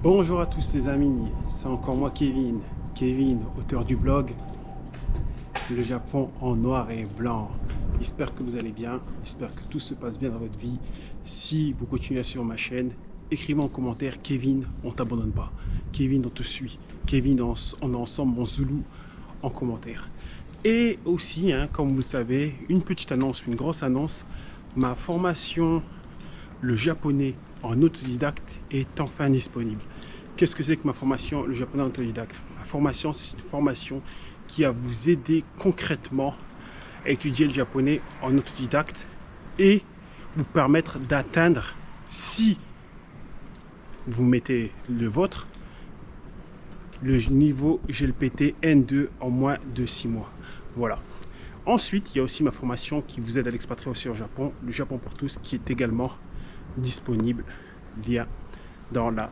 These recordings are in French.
Bonjour à tous les amis, c'est encore moi Kevin, auteur du blog Le Japon en noir et blanc. J'espère que vous allez bien, j'espère que tout se passe bien dans votre vie. Si vous continuez sur ma chaîne, écrivez en commentaire Kevin, on t'abandonne pas. Kevin, on te suit. Kevin, on est ensemble en Zoulou en commentaire. Et aussi, comme vous le savez, une petite annonce, une grosse annonce, ma formation le japonais en autodidacte est enfin disponible. Qu'est-ce que c'est que ma formation le japonais en autodidacte? Ma formation, c'est une formation qui va vous aider concrètement à étudier le japonais en autodidacte et vous permettre d'atteindre, si vous mettez le vôtre, le niveau GLPT N2 en moins de 6 mois. Voilà. Ensuite, il y a aussi ma formation qui vous aide à l'expatriation au Japon, le Japon pour tous, qui est également disponible, lien dans la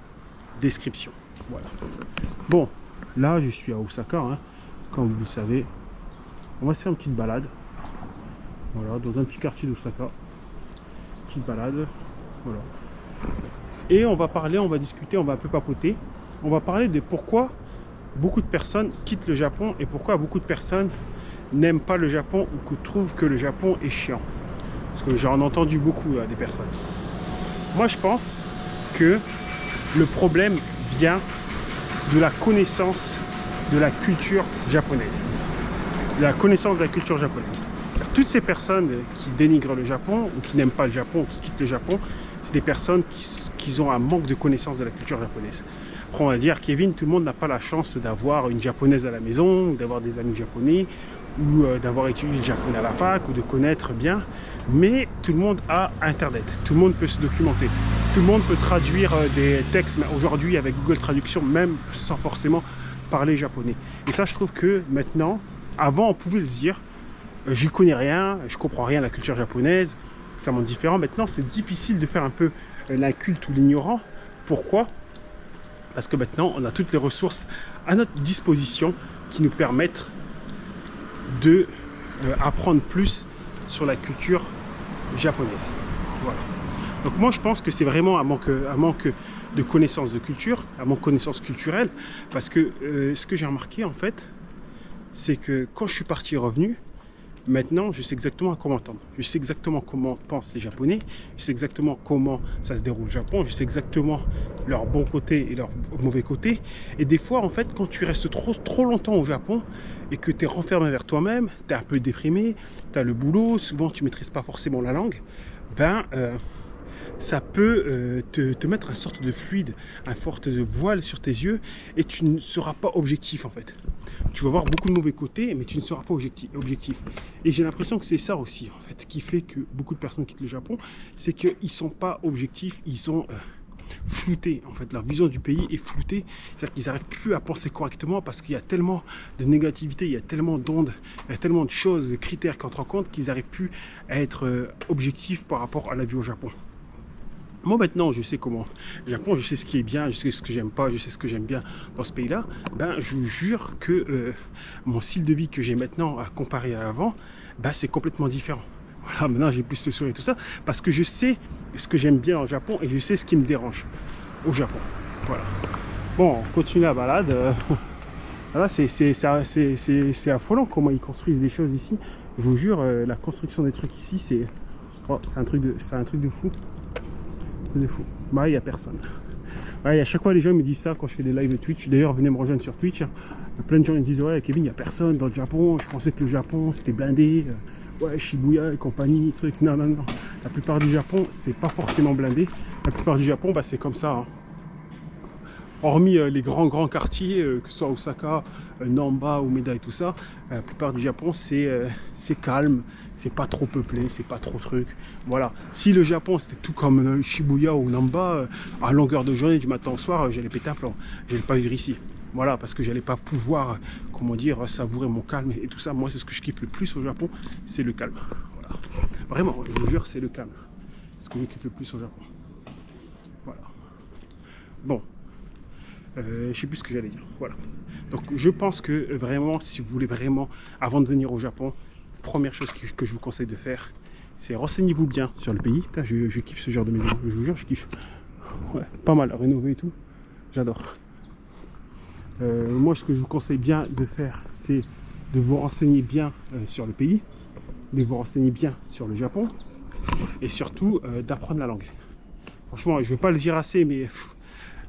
description. Voilà. Bon, là je suis à Osaka, comme vous le savez. On va se faire une petite balade. Voilà, dans un petit quartier d'Osaka. Petite balade. Voilà. Et on va parler, on va discuter, on va un peu papoter. On va parler de pourquoi beaucoup de personnes quittent le Japon et pourquoi beaucoup de personnes n'aiment pas le Japon ou que trouvent que le Japon est chiant. Parce que j'en ai entendu beaucoup des personnes. Moi, je pense que le problème vient de la connaissance de la culture japonaise. De la connaissance de la culture japonaise. Toutes ces personnes qui dénigrent le Japon ou qui n'aiment pas le Japon ou qui quittent le Japon, c'est des personnes qui ont un manque de connaissance de la culture japonaise. Après, on va dire, Kevin, tout le monde n'a pas la chance d'avoir une japonaise à la maison, ou d'avoir des amis japonais, ou d'avoir étudié le japonais à la fac, ou de connaître bien. Mais tout le monde a Internet, tout le monde peut se documenter, tout le monde peut traduire des textes aujourd'hui avec Google Traduction, même sans forcément parler japonais. Et ça, je trouve que maintenant, avant on pouvait le dire, j'y connais rien, je comprends rien à la culture japonaise, c'est un monde différent. Maintenant, c'est difficile de faire un peu l'inculte ou l'ignorant. Pourquoi? Parce que maintenant, on a toutes les ressources à notre disposition qui nous permettent de apprendre plus sur la culture japonaise. Voilà. Donc moi je pense que c'est vraiment un manque de connaissances de culture, un manque de connaissances culturelles, parce que ce que j'ai remarqué en fait, c'est que quand je suis parti et revenu, maintenant je sais exactement comment entendre. Je sais exactement comment pensent les Japonais, je sais exactement comment ça se déroule au Japon, je sais exactement leurs bons côtés et leurs mauvais côtés. Et des fois en fait, quand tu restes trop longtemps au Japon, et que tu es renfermé vers toi-même, tu es un peu déprimé, tu as le boulot, souvent tu ne maîtrises pas forcément la langue, ça peut te mettre une sorte de fluide, une sorte de voile sur tes yeux, et tu ne seras pas objectif en fait. Tu vas voir beaucoup de mauvais côtés, mais tu ne seras pas objectif. Et j'ai l'impression que c'est ça aussi en fait, qui fait que beaucoup de personnes quittent le Japon, c'est qu'ils ne sont pas objectifs, ils sont floutés, en fait, leur vision du pays est floutée, c'est-à-dire qu'ils n'arrivent plus à penser correctement parce qu'il y a tellement de négativité, il y a tellement d'ondes, il y a tellement de choses, de critères qui entrent en compte qu'ils n'arrivent plus à être objectifs par rapport à la vie au Japon. Moi maintenant je sais comment le Japon, je sais ce qui est bien, je sais ce que j'aime pas, je sais ce que j'aime bien dans ce pays là. Je vous jure que mon style de vie que j'ai maintenant à comparer à avant, c'est complètement différent. Voilà, maintenant j'ai plus de sourire et tout ça, parce que je sais ce que j'aime bien au Japon et je sais ce qui me dérange au Japon. Voilà. Bon, on continue la balade. Voilà, c'est affolant comment ils construisent des choses ici. Je vous jure, la construction des trucs ici, c'est un truc de fou. C'est de fou. Il n'y a personne. Ouais, à chaque fois, les gens me disent ça quand je fais des lives de Twitch. D'ailleurs, venez me rejoindre sur Twitch. Plein de gens me disent, ouais, Kevin, il n'y a personne dans le Japon. Je pensais que le Japon, c'était blindé. Ouais, Shibuya et compagnie, truc. Non. La plupart du Japon, c'est pas forcément blindé. La plupart du Japon, c'est comme ça. Hormis les grands quartiers, que ce soit Osaka, Namba, Umeda et tout ça, la plupart du Japon, c'est calme. C'est pas trop peuplé, c'est pas trop truc. Voilà. Si le Japon, c'était tout comme Shibuya ou Namba, à longueur de journée, du matin au soir, j'allais péter un plomb. J'allais pas vivre ici. Voilà, parce que j'allais pas pouvoir, savourer mon calme et tout ça. Moi, c'est ce que je kiffe le plus au Japon, c'est le calme. Voilà. Vraiment, je vous jure, c'est le calme. C'est ce que je kiffe le plus au Japon. Voilà. Bon. Je sais plus ce que j'allais dire. Voilà. Donc, je pense que vraiment, si vous voulez vraiment, avant de venir au Japon, première chose que je vous conseille de faire, c'est renseignez-vous bien sur le pays. Putain, je kiffe ce genre de maison. Je vous jure, je kiffe. Ouais, pas mal, rénové et tout. J'adore. Moi, ce que je vous conseille bien de faire, c'est de vous renseigner bien sur le pays, de vous renseigner bien sur le Japon et surtout d'apprendre la langue. Franchement, je ne vais pas le dire assez, mais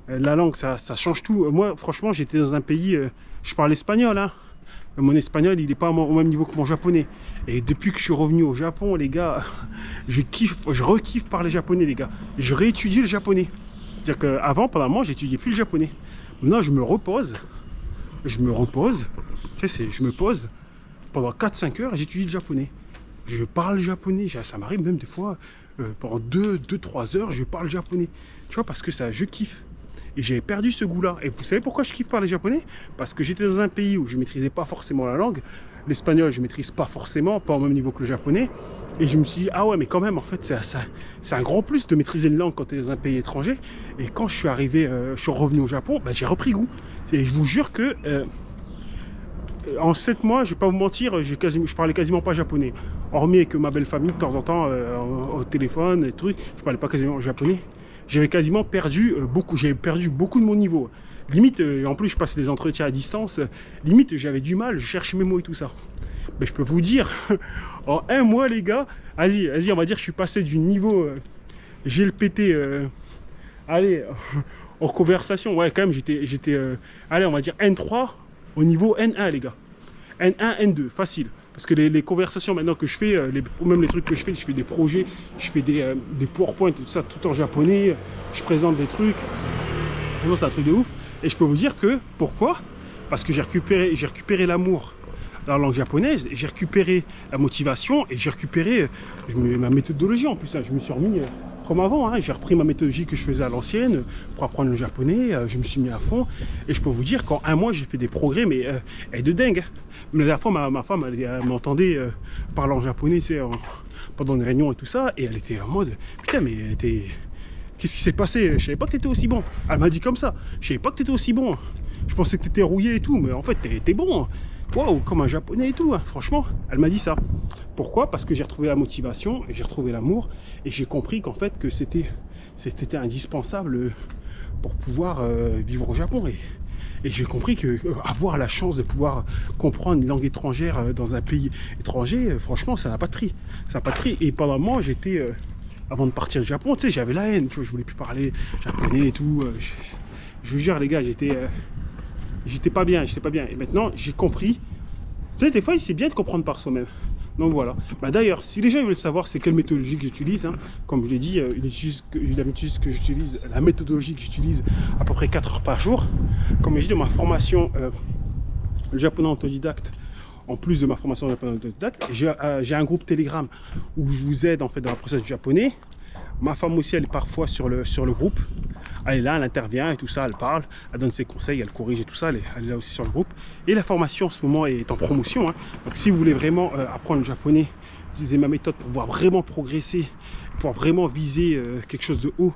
la langue, ça change tout. Moi, franchement, j'étais dans un pays, je parle espagnol, hein. Mon espagnol, il n'est pas au même niveau que mon japonais. Et depuis que je suis revenu au Japon, les gars, je re-kiffe parler japonais, les gars. Je réétudie le japonais. C'est-à-dire qu'avant, pendant un moment, j'étudiais plus le japonais. Maintenant, je me repose. Tu sais, je me pose. Pendant 4-5 heures, j'étudie le japonais. Je parle japonais. Ça m'arrive même des fois, pendant 2-3 heures, je parle japonais. Tu vois, parce que ça, je kiffe. Et j'avais perdu ce goût-là. Et vous savez pourquoi je kiffe parler japonais? Parce que j'étais dans un pays où je ne maîtrisais pas forcément la langue. L'espagnol, je ne maîtrise pas forcément, pas au même niveau que le japonais. Et je me suis dit, ah ouais, mais quand même, en fait, c'est un grand plus de maîtriser une langue quand tu es dans un pays étranger. Et quand je suis arrivé, je suis revenu au Japon, bah, j'ai repris goût. Et je vous jure que en 7 mois, je ne vais pas vous mentir, je parlais quasiment pas japonais. Hormis avec ma belle famille, de temps en temps, au téléphone, et trucs, je ne parlais pas quasiment japonais. J'avais quasiment perdu beaucoup de mon niveau. Limite, en plus je passais des entretiens à distance, limite j'avais du mal, je cherchais mes mots et tout ça. Mais je peux vous dire, en 1 mois les gars, vas-y, on va dire que je suis passé du niveau GLPT, allez, en conversation, ouais quand même j'étais allez on va dire N3 au niveau N1 les gars. N1, N2, facile. Parce que les conversations maintenant que je fais, même les trucs que je fais des projets, je fais des PowerPoint, tout ça, tout en japonais, je présente des trucs. Vraiment, c'est un truc de ouf. Et je peux vous dire que, pourquoi? Parce que j'ai récupéré l'amour dans la langue japonaise, j'ai récupéré la motivation et j'ai récupéré ma méthodologie en plus. Hein. Je me suis remis comme avant, hein. J'ai repris ma méthodologie que je faisais à l'ancienne pour apprendre le japonais, je me suis mis à fond. Et je peux vous dire qu'en 1 mois, j'ai fait des progrès, mais de dingue. Hein. La dernière fois, ma femme, elle m'entendait parler en japonais, tu sais, pendant une réunion et tout ça, et elle était en mode, putain, mais qu'est-ce qui s'est passé? Je savais pas que t'étais aussi bon. Elle m'a dit comme ça, je savais pas que t'étais aussi bon. Je pensais que t'étais rouillé et tout, mais en fait, t'es bon. Waouh, comme un japonais et tout, hein. Franchement, elle m'a dit ça. Pourquoi? Parce que j'ai retrouvé la motivation, et j'ai retrouvé l'amour, et j'ai compris qu'en fait, que c'était indispensable pour pouvoir vivre au Japon. Et j'ai compris que avoir la chance de pouvoir comprendre une langue étrangère dans un pays étranger, franchement, ça n'a pas de prix. Ça n'a pas de prix. Et pendant un moment, j'étais, avant de partir du Japon, tu sais, j'avais la haine, tu vois, je voulais plus parler japonais et tout. Je vous jure, les gars, j'étais pas bien. Et maintenant, j'ai compris. Tu sais, des fois, c'est bien de comprendre par soi-même. Donc voilà. Bah, d'ailleurs, si les gens veulent savoir c'est quelle méthodologie que j'utilise, hein, comme je l'ai dit, la méthodologie que j'utilise à peu près 4 heures par jour. Comme je dis, de ma formation japonais autodidacte, en plus de ma formation japonais autodidacte, j'ai un groupe Telegram où je vous aide en fait dans la process du japonais. Ma femme aussi, elle est parfois sur le groupe. Elle est là, elle intervient et tout ça, elle parle, elle donne ses conseils, elle corrige et tout ça, elle est là aussi sur le groupe. Et la formation en ce moment est en promotion. Hein. Donc si vous voulez vraiment apprendre le japonais, utilisez ma méthode pour pouvoir vraiment progresser, pour vraiment viser quelque chose de haut,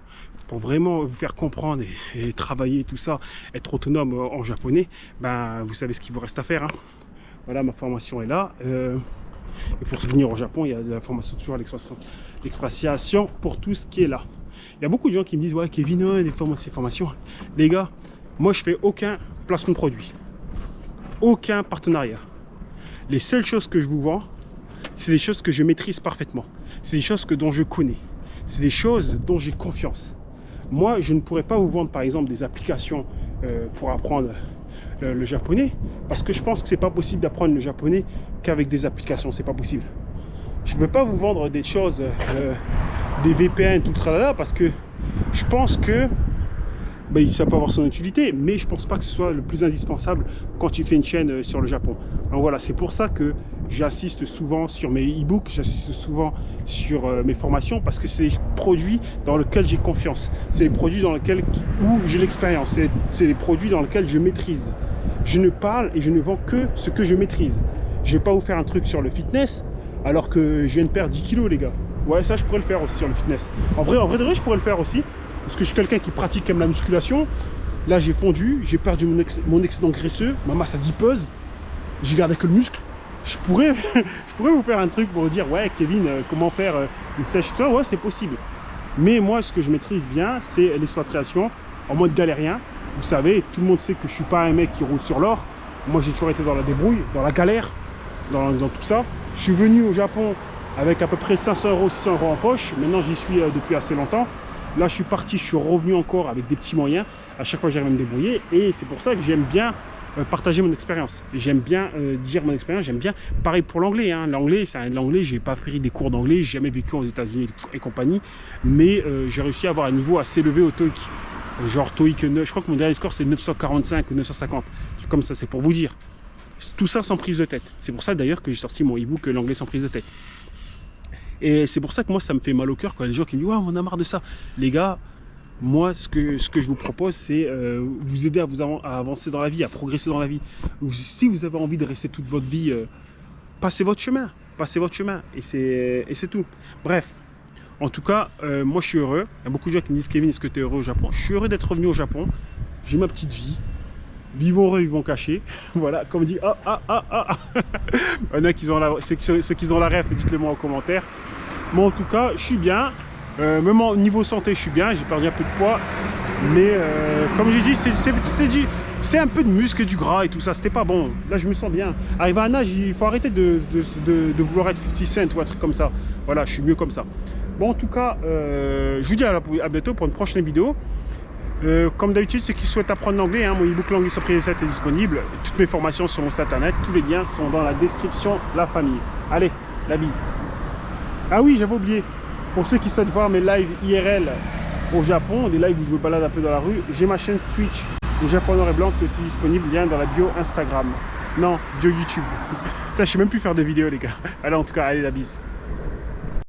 pour vraiment vous faire comprendre et travailler tout ça, être autonome en japonais, ben, vous savez ce qu'il vous reste à faire. Hein. Voilà, ma formation est là. Et pour venir au Japon, il y a de la formation, toujours l'expatriation pour tout ce qui est là. Il y a beaucoup de gens qui me disent, ouais, Kevin, les formations. Les gars, moi, je fais aucun placement de produit. Aucun partenariat. Les seules choses que je vous vends, c'est des choses que je maîtrise parfaitement. C'est des choses dont je connais. C'est des choses dont j'ai confiance. Moi, je ne pourrais pas vous vendre, par exemple, des applications pour apprendre le japonais, parce que je pense que c'est pas possible d'apprendre le japonais qu'avec des applications. C'est pas possible. Je ne peux pas vous vendre des choses, des VPN, tout le tralala, parce que je pense que ça peut avoir son utilité, mais je pense pas que ce soit le plus indispensable quand tu fais une chaîne sur le Japon. Donc voilà, c'est pour ça que j'insiste souvent sur mes e-books, j'insiste souvent sur mes formations, parce que c'est des produits dans lesquels j'ai confiance. C'est des produits où j'ai l'expérience. C'est des produits dans lesquels je maîtrise. Je ne parle et je ne vends que ce que je maîtrise. Je vais pas vous faire un truc sur le fitness, alors que je viens de perdre 10 kilos, les gars. Ouais, ça, je pourrais le faire aussi sur le fitness. En vrai de vrai, je pourrais le faire aussi. Parce que je suis quelqu'un qui pratique quand même la musculation. Là, j'ai fondu, j'ai perdu mon excédent graisseux, ma masse adipose. J'ai gardé que le muscle. Je pourrais vous faire un truc pour vous dire, ouais, Kevin, comment faire une sèche, ouais, c'est possible. Mais moi, ce que je maîtrise bien, c'est l'expatriation en mode galérien. Vous savez, tout le monde sait que je suis pas un mec qui roule sur l'or. Moi, j'ai toujours été dans la débrouille, dans la galère, dans tout ça. Je suis venu au Japon avec à peu près 500 euros, 600 euros en poche. Maintenant, j'y suis depuis assez longtemps. Là, je suis parti, je suis revenu encore avec des petits moyens. À chaque fois, j'arrive à me débrouiller. Et c'est pour ça que j'aime bien partager mon expérience. J'aime bien dire mon expérience. J'aime bien, pareil pour l'anglais. Hein. L'anglais, j'ai pas pris des cours d'anglais. J'ai jamais vécu aux États-Unis et compagnie. Mais j'ai réussi à avoir un niveau assez élevé au TOEIC. Genre TOEIC 9, je crois que mon dernier score c'est 945 ou 950. Comme ça, c'est pour vous dire. Tout ça sans prise de tête. C'est pour ça d'ailleurs que j'ai sorti mon e-book L'anglais sans prise de tête. Et c'est pour ça que moi, ça me fait mal au cœur quand il y a des gens qui me disent « Ouais, on a marre de ça ». Les gars, moi, ce que je vous propose, c'est vous aider à avancer dans la vie, à progresser dans la vie. Si vous avez envie de rester toute votre vie, passez votre chemin. Passez votre chemin. Et c'est tout. Bref. En tout cas, moi, je suis heureux. Il y a beaucoup de gens qui me disent « Kevin, est-ce que tu es heureux au Japon ?» Je suis heureux d'être revenu au Japon. J'ai ma petite vie. Vivons heureux, vivons cachés. Voilà, comme dit, Il y en a qui ont ceux qui ont la ref, dites-le moi en commentaire. Moi en tout cas, je suis bien. Même au niveau santé, je suis bien. J'ai perdu un peu de poids. Mais comme j'ai dit, c'était un peu de muscle et du gras et tout ça. C'était pas bon. Là, je me sens bien. Arrivé à un âge, il faut arrêter de vouloir être 50 Cent ou un truc comme ça. Voilà, je suis mieux comme ça. Bon, en tout cas, je vous dis à bientôt pour une prochaine vidéo. Comme d'habitude, ceux qui souhaitent apprendre l'anglais, hein, mon e-book L'anglais sans prise de tête est disponible. Toutes mes formations sur mon site internet, tous les liens sont dans la description, la famille. Allez, la bise. Ah oui, j'avais oublié. Pour ceux qui souhaitent voir mes lives IRL au Japon, des lives où je me balade un peu dans la rue, j'ai ma chaîne Twitch, le Japon noir et blanc, qui est aussi disponible, lien dans la bio Instagram. Non, bio YouTube. Putain, je sais même plus faire des vidéos, les gars. Allez, en tout cas, allez, la bise.